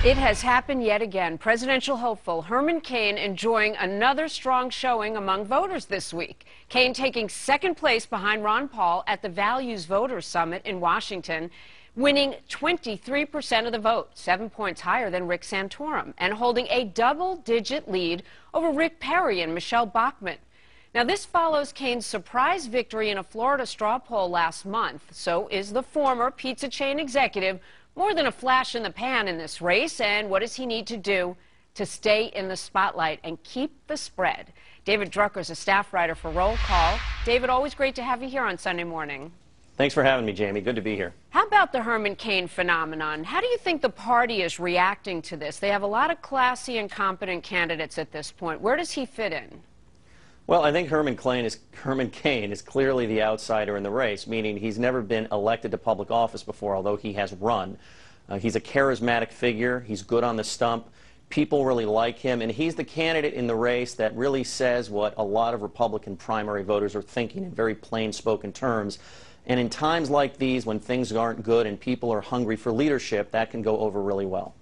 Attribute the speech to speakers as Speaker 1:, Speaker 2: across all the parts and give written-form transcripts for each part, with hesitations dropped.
Speaker 1: It has happened yet again. Presidential hopeful Herman Cain enjoying another strong showing among voters this week. Cain taking second place behind Ron Paul at the Values Voters Summit in Washington, winning 23% of the vote, 7 points higher than Rick Santorum, and holding a double-digit lead over Rick Perry and Michelle Bachmann. Now, this follows Cain's surprise victory in a Florida straw poll last month. So is the former pizza chain executive more than a flash in the pan in this race, and what does he need to do to stay in the spotlight and keep the spread? David Drucker is a staff writer for Roll Call. David, always great to have you here on Sunday morning.
Speaker 2: Thanks for having me, Jamie. Good to be here.
Speaker 1: How about the Herman Cain phenomenon? How do you think the party is reacting to this? They have a lot of classy and competent candidates at this point. Where does he fit in?
Speaker 2: Well, I think Herman Cain is clearly the outsider in the race, meaning he's never been elected to public office before, although he has run. He's a charismatic figure. He's good on the stump. People really like him, and he's the candidate in the race that really says what a lot of Republican primary voters are thinking in very plain-spoken terms. And in times like these, when things aren't good and people are hungry for leadership, that can go over really well.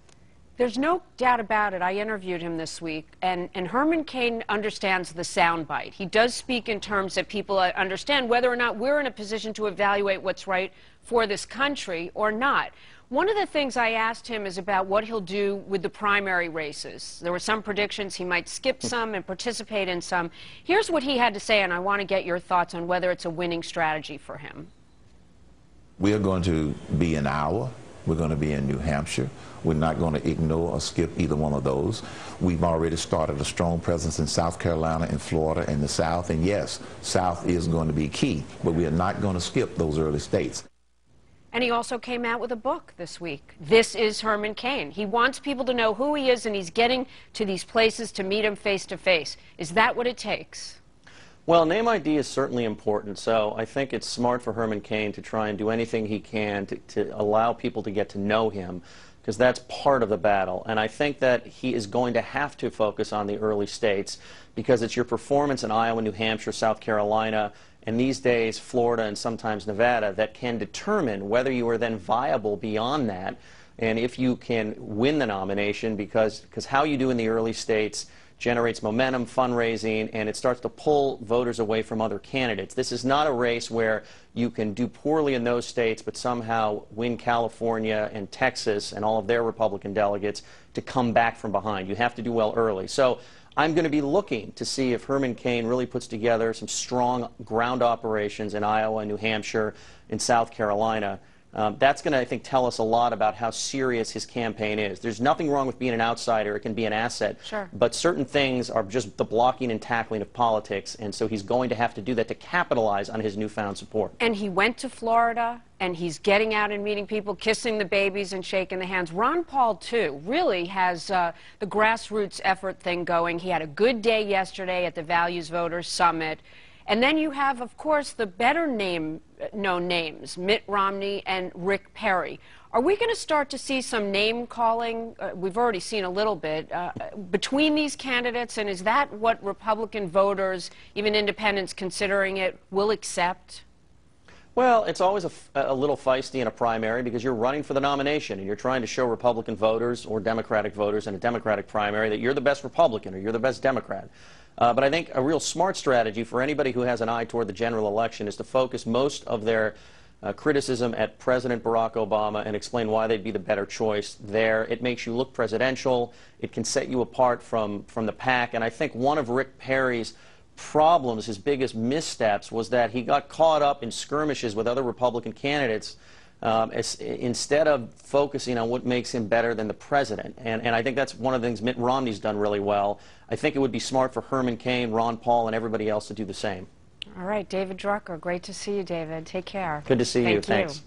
Speaker 1: There's no doubt about it. I interviewed him this week, and Herman Cain understands the soundbite. He does speak in terms that people understand whether or not we're in a position to evaluate what's right for this country or not. One of the things I asked him is about what he'll do with the primary races. There were some predictions he might skip some and participate in some. Here's what he had to say, and I want to get your thoughts on whether it's a winning strategy for him.
Speaker 3: We are going to be in Iowa. We're going to be in New Hampshire. We're not going to ignore or skip either one of those. We've already started a strong presence in South Carolina and Florida and the South. And yes, South is going to be key, but we are not going to skip those early states.
Speaker 1: And he also came out with a book this week. This is Herman Cain. He wants people to know who he is, and he's getting to these places to meet him face to face. Is that what it takes?
Speaker 2: Well, name ID is certainly important, so I think it's smart for Herman Cain to try and do anything he can to allow people to get to know him, because that's part of the battle. And I think that he is going to have to focus on the early states, because it's your performance in Iowa, New Hampshire, South Carolina, and these days Florida and sometimes Nevada that can determine whether you are then viable beyond that, and if you can win the nomination, because how you do in the early states generates momentum, fundraising, and it starts to pull voters away from other candidates. This is not a race where you can do poorly in those states but somehow win California and Texas and all of their Republican delegates to come back from behind. You have to do well early. So I'm going to be looking to see if Herman Cain really puts together some strong ground operations in Iowa, New Hampshire, in South Carolina. That's going to, I think, tell us a lot about how serious his campaign is. There's nothing wrong with being an outsider. It can be an asset.
Speaker 1: Sure.
Speaker 2: But certain things are just the blocking and tackling of politics, and so he's going to have to do that to capitalize on his newfound support.
Speaker 1: And he went to Florida, and he's getting out and meeting people, kissing the babies and shaking the hands. Ron Paul, too, really has the grassroots effort thing going. He had a good day yesterday at the Values Voters Summit. And then you have, of course, the better known names, Mitt Romney and Rick Perry. Are we going to start to see some name-calling? We've already seen a little bit between these candidates, and is that what Republican voters, even independents considering it, will accept?
Speaker 2: Well, it's always a little feisty in a primary because you're running for the nomination and you're trying to show Republican voters or Democratic voters in a Democratic primary that you're the best Republican or you're the best Democrat. But I think a real smart strategy for anybody who has an eye toward the general election is to focus most of their criticism at President Barack Obama and explain why they'd be the better choice there. It makes you look presidential. It can set you apart from the pack. And I think one of Rick Perry's problems, his biggest missteps, was that he got caught up in skirmishes with other Republican candidates instead of focusing on what makes him better than the president. And I think that's one of the things Mitt Romney's done really well. I think it would be smart for Herman Cain, Ron Paul, and everybody else to do the same.
Speaker 1: All right, David Drucker, great to see you, David. Take care.
Speaker 2: Good to see you.
Speaker 1: Thank you.
Speaker 2: Thanks.